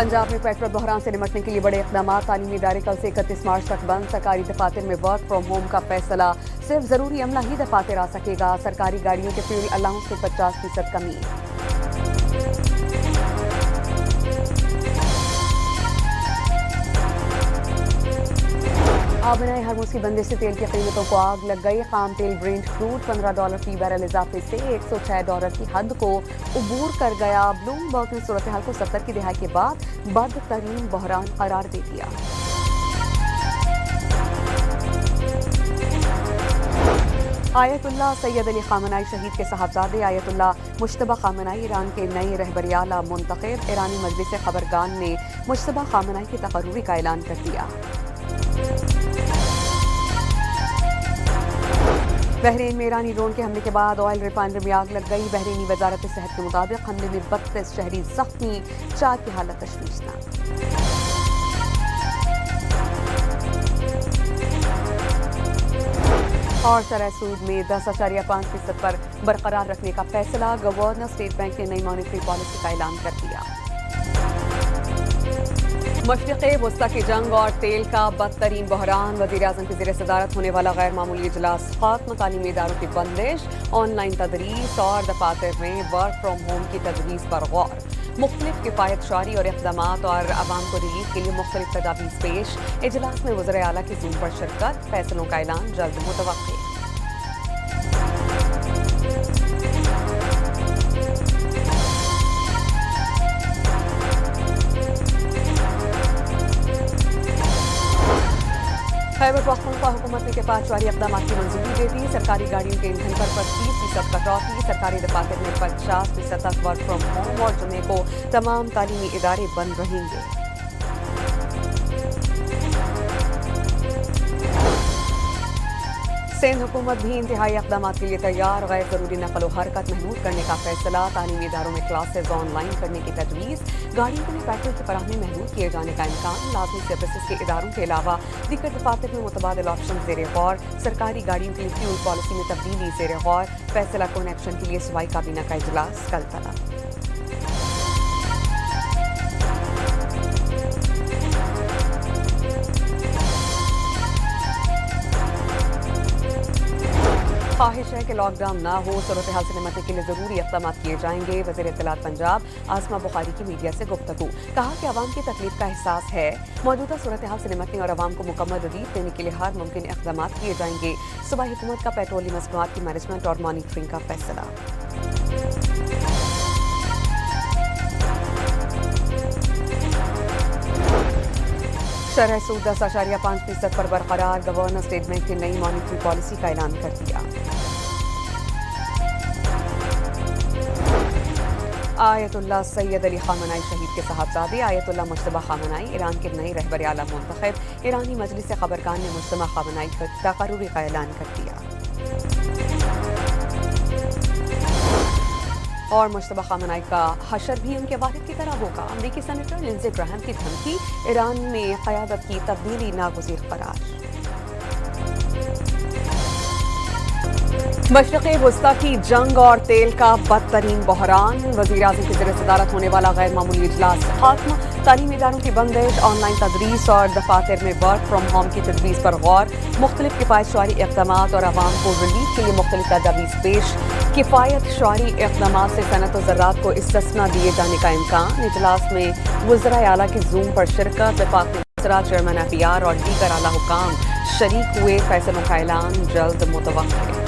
पंजाब में पेट्रोल बहरान से निपटने के लिए बड़े इकदाम। तालीमी इदारे कल से 31 मार्च तक बंद। सरकारी दफातर में वर्क फ्रॉम होम का फैसला। सिर्फ जरूरी अमला ही दफातर आ सकेगा। सरकारी गाड़ियों के फ्यूल अलाउंस में 50% कमी। आबनाए हरमुज की बंदिश से तेल की कीमतों को आग लग गई। खाम तेल ब्रेंट क्रूड $15 फी बैरल इजाफे से $106 की हद को उबूर कर गया। ब्लूमबर्ग ने सूरत हाल को 70 की दहाई के बाद बदतरीन बहरान करार दे दिया। आयतुल्लाह सैयद अली खामनाई शहीद के साहबजादे आयतुल्लाह मुश्तबा खामनाई ईरान के नए रहबरियाला मुंतखब। ईरानी मजलिस खबरगान ने मुश्तबा खामनाई की तकर्रुरी का ऐलान कर दिया। बहरीन में ईरानी ड्रोन के हमले के बाद ऑयल रिफाइनरी में आग लग गई। बहरीनी वजारत सेहत के मुताबिक हमले में 32 शहरी जख्मी, 4 की हालत तशवीशनाक। और शरह सूद में 10.5% पर बरकरार रखने का फैसला। गवर्नर स्टेट बैंक ने नई मॉनेटरी पॉलिसी का ऐलान कर दिया। मशरिक़ वस्ता की जंग और तेल का बदतरीन बहरान। वज़ीर-ए-आज़म की ज़ेर सदारत होने वाला गैर मामूली इजलास ख़त्म। तालीमी इदारों की बंदिश, ऑनलाइन तदरीस और दफातर में वर्क फ्राम होम की तजवीज़ पर गौर। मुख्तलिफ किफ़ायत शारी और इक़दामात और आवाम को रिलीफ के लिए मुख्तलिफ तजावीज़ पेश। इजलास में वज़ीर आला की ज़ूम पर शिरकत। फैसलों का ऐलान जल्द मुतवक्किल। खैबर पख्तूनख्वा हुकूमत ने के 5 जारी इक़दाम की मंजूरी दे दी। सरकारी गाड़ियों के ईंधन पर 25% कटौती। सरकारी दफातर में 50% तक वर्क फ्रॉम होम और जुमे को तमाम तालीमी इदारे बंद रहेंगे। सिंध हुकूमत भी इंतहाई इक़दाम के लिए तैयार। गैर ज़रूरी नकल व हरकत महदूद करने का फैसला। तालीमी इदारों में क्लासेज ऑनलाइन करने की तजवीज़। गाड़ियों के लिए पेट्रोल की फराहमी महदूद किए जाने का इम्कान। लाज़मी सर्विसेज के इदारों के अलावा दीगर दफातर में मुतबादिल ऑप्शन ज़ेर गौर। सरकारी गाड़ियों के लिए फ्यूल पॉलिसी में तब्दीली ज़ेर गौर। फैसला कौन एक्शन के लिए सूबाई काबीना का इजलास कल तलब। ख्वाहिश है कि लॉकडाउन ना हो। सूरत हाल से निपटने के लिए जरूरी इक़दाम किए जाएंगे। वज़ीर इत्तलात पंजाब आसमा बुखारी की मीडिया से गुफ्तगू। कहा कि आवाम की तकलीफ का एहसास है। मौजूदा सूरत हाल से निपटने और आवाम को मुकम्मल रिलीफ देने के लिए हर मुमकिन इक़दाम किए जाएंगे। सूबाई हुकूमत का पेट्रोलियम मसनूआत की मैनेजमेंट और मॉनिटरिंग का फैसला। शरह सूद 10.5% पर बरकरार। गवर्नर स्टेट बैंक ने नई मॉनेटरी पॉलिसी का ऐलान कर दिया। आयतुल्लाह सैयद अली खामनाई शहीद के साहबजादे आयतुल्लाह मुश्तबा खामनाई ईरान के नए रहबर आला मुंतखब। ईरानी मजलिस खबरगान ने मुश्तबा खामनाई का तकर्रुरी का ऐलान कर दिया। और मुश्तबा खामनाई का हशर भी उनके वालिद की तरह होगा। अमरीकी सेनेटर लिंडसे ग्राहम की धमकी। ईरान में क़यादत की तब्दीली नागुज़ीर करार। मशरिक़ वस्ता की जंग और तेल का बदतरीन बहरान। वज़ीर-ए-आज़म की ज़ेर सदारत होने वाला गैर मामूली इजलास ख़त्म। तालीमी इदारों की बंदिश, ऑनलाइन तदरीस और दफातर में वर्क फ्राम होम की तजवीज़ पर गौर। मुख्तलिफ किफ़ायत शारी इक़दामात और आवाम को रिलीफ के लिए मुख्तलिफ तजावीज़ पेश। किफ़ायत शारी इक़दामात से सनत व ज़राअत को इस्तिस्ना दिए जाने का इम्कान। इजलास में वज़ीर आला की ज़ूम पर शिरकत। वफ़ाक़ी वज़रा, चेयरमैन एफईआर और दीगर आला हुकाम शरीक हुए। फैसलों का ऐलान जल्द मुतवक्किल।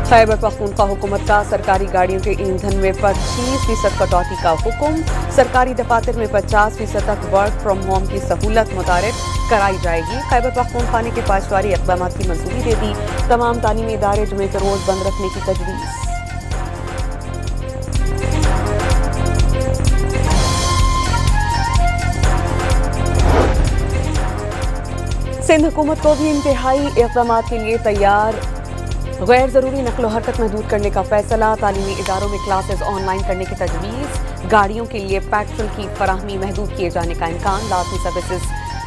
खैबर पख्तूनख्वा हुकूमत का सरकारी गाड़ियों के ईंधन में 25% कटौती का हुक्म। सरकारी दफातर में 50% तक वर्क फ्राम होम की सहूलत मुतारिफ कराई जाएगी। खैबर पख्तूनख्वा ने के 5 जारी इक़दाम की मंजूरी दे दी। तमाम तालीमी इदारे जुमे के रोज बंद रखने की तजवीज़। सिंध हुकूमत को भी इंतहाई इक़दाम के लिए तैयार। गैर ज़रूरी नकलो हरकत महदूद करने का फैसला। तालीमी इदारों में क्लासेज ऑनलाइन करने की तजवीज़। गाड़ियों के लिए पेट्रोल की फराहमी महदूद किए जाने का इम्कान। लाज़मी सर्विसेज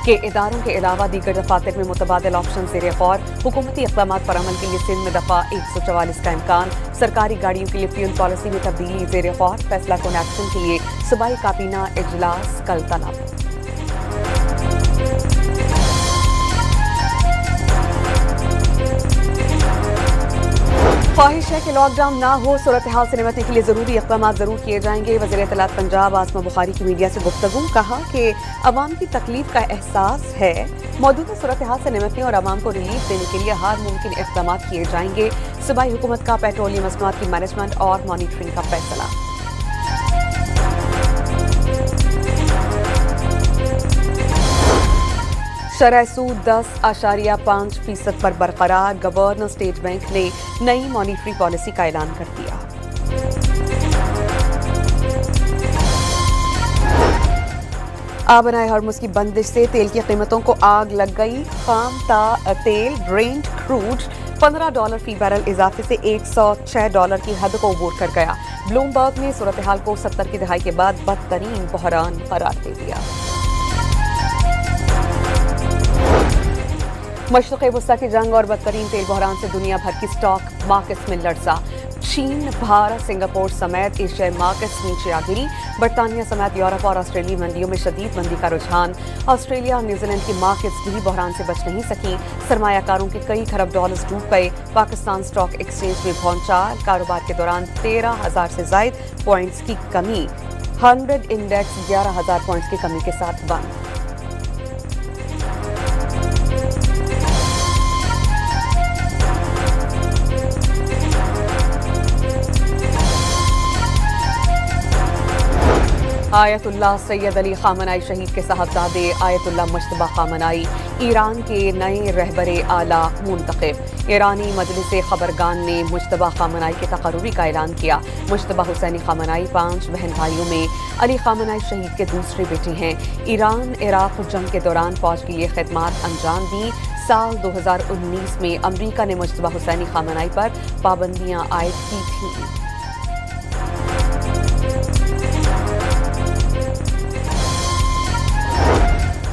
के इदारों के अलावा दीगर दफातर में मुतबादिल ऑप्शन ज़ेर गौर, हुकूमती इक़दाम पर अमल के लिए सिंध में दफ़ा 144 का इम्कान, सरकारी गाड़ियों के लिए फ्यूल पॉलिसी में तब्दीली ज़ेर गौर, फैसला कुन एक्शन के लिए सूबाई काबीना इजलास कल तलब। ख्वाहिश है कि लॉकडाउन ना हो, सूरत हाल से निपटने के लिए ज़रूरी इक़दाम ज़रूर किए जाएंगे। वज़ीर इत्तलात पंजाब आसमा बुखारी की मीडिया से गुफ्तगू, कहा कि अवाम की तकलीफ का एहसास है, मौजूदा सूरत हाल से निपटने और अवाम को रिलीफ देने के लिए हर मुमकिन इक़दाम किए जाएंगे। सूबाई हुकूमत का पेट्रोलियम मसनूआत की मैनेजमेंट और मॉनिटरिंग का फैसला। शरह सूद 10.5% पर बरकरार, गवर्नर स्टेट बैंक ने नई मॉनिटरी पॉलिसी का ऐलान कर दिया। आबनाए हॉर्मुज़ की बंदिश से तेल की कीमतों को आग लग गई। खाम तेल ब्रेंट क्रूड $15 फी बैरल इजाफे से $106 की हद को अबूर कर गया। ब्लूमबर्ग ने सूरत हाल को 70 की दहाई के बाद बदतरीन बहरान करार दे दिया। मशरक़ वस्ता की जंग और बदतरीन तेल बहरान से दुनिया भर की स्टॉक मार्केट्स में लड़सा। चीन, भारत, सिंगापुर समेत एशियाई मार्केट्स नीचे आ गिरी। बरतानिया समेत यूरोप और ऑस्ट्रेलिया मंडियों में शदीद मंदी का रुझान। ऑस्ट्रेलिया और न्यूजीलैंड की मार्केट्स भी बहरान से बच नहीं सकी। सरमायाकारों के कई खरब डॉलर्स डूब गए। पाकिस्तान स्टॉक एक्सचेंज में भौंचाल, कारोबार के दौरान 13,000 से जायद पॉइंट्स की कमी। 100 इंडेक्स 11,000 पॉइंट्स की कमी के साथ बंद। आयतुल्लाह सैयद अली खामनाई शहीद के साहबजादे आयतुल्लाह मुश्तबा खामनाई ईरान के नए रहबरे आला मुंतखब। ईरानी मजलिस खबरगान ने मुश्तबा खामनाई के तकर्रुरी का ऐलान किया। मुश्तबा हुसैनी खामनाई 5 बहन भाइयों में अली खामनाई शहीद के दूसरे बेटे हैं। ईरान इराक जंग के दौरान फौज के लिए खिदमात अंजाम दी। साल 2019 में अमरीका ने मुश्तबा हुसैनी खामनाई पर पाबंदियां आयद की थी।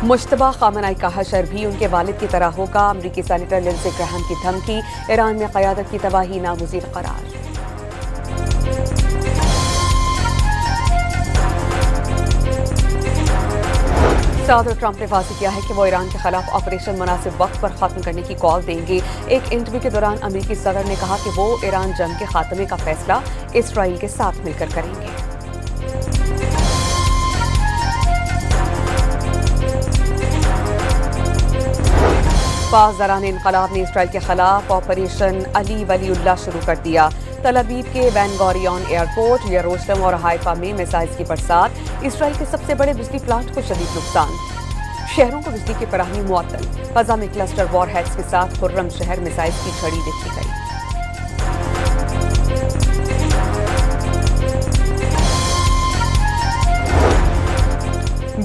मुश्तबा खामनाई का हशर भी उनके वालिद की तरह होगा। अमरीकी सेनेटर लिंडसे ग्राहम की धमकी। ईरान में क़यादत की तबाही नागुज़ीर करार। सदर ट्रंप ने वाज़ेह किया है कि वो ईरान के खिलाफ ऑपरेशन मुनासिब वक्त पर खत्म करने की कॉल देंगे। एक इंटरव्यू के दौरान अमरीकी सदर ने कहा कि वो ईरान जंग के खात्मे का फैसला इसराइल के साथ मिलकर करेंगे। फ़ाज़रान इनक़लाब ने इसराइल के खिलाफ ऑपरेशन अली वलीउल्लाह शुरू कर दिया। तल अवीव के बेन गोरियन एयरपोर्ट, यरूशलेम और हाइफा में मिसाइल्स की बरसात। इसराइल के सबसे बड़े बिजली प्लांट को शदीद नुकसान। शहरों को बिजली की फराहमी मुअत्तल। फ़ज़ा में क्लस्टर वॉर हेड्स के साथ खुर्रम शहर मिसाइल्स की झड़ी देखी गई।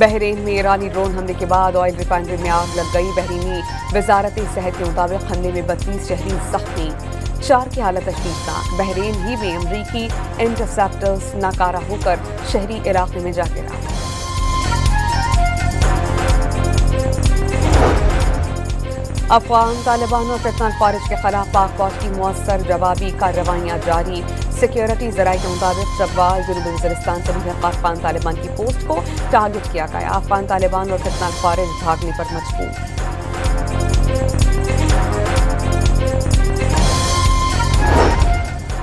बहरीन में ईरानी ड्रोन हमले के बाद ऑयल रिफाइनरी में आग लग गई। बहरीनी वजारत सेहत के मुताबिक हमले में 32 शहरी जख्मी, 4 की हालत तशवीशनाक। बहरीन ही में अमरीकी इंटरसेप्टर्स नाकारा होकर शहरी इलाके में जा गिरा। अफगान तालिबान और फितनाल खारिज के खिलाफ पाक फौज की मुअस्सर जवाबी कार्रवाइयाँ जारी। सिक्योरिटी ज़राए के मुताबिक शव्वाल जनूबी वज़ीरिस्तान से मुल्क अफगान तालिबान की पोस्ट को टारगेट किया गया। अफगान तालिबान और फितनाल खारिज भागने पर मजबूर।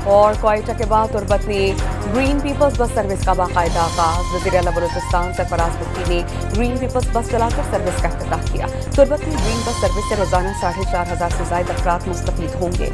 और क्वेटा के बाद तुर्बत में ग्रीन पीपल्स बस सर्विस का बाकायदा आगाज। वज़ीर आला बलूचिस्तान सरफराज भुट्टी ने ग्रीन पीपल्स बस चलाकर सर्विस का इफ्तिताह किया। तुर्बत में ग्रीन बस सर्विस से रोजाना 4,500 से ज्यादा अफराद मुस्तफीद होंगे।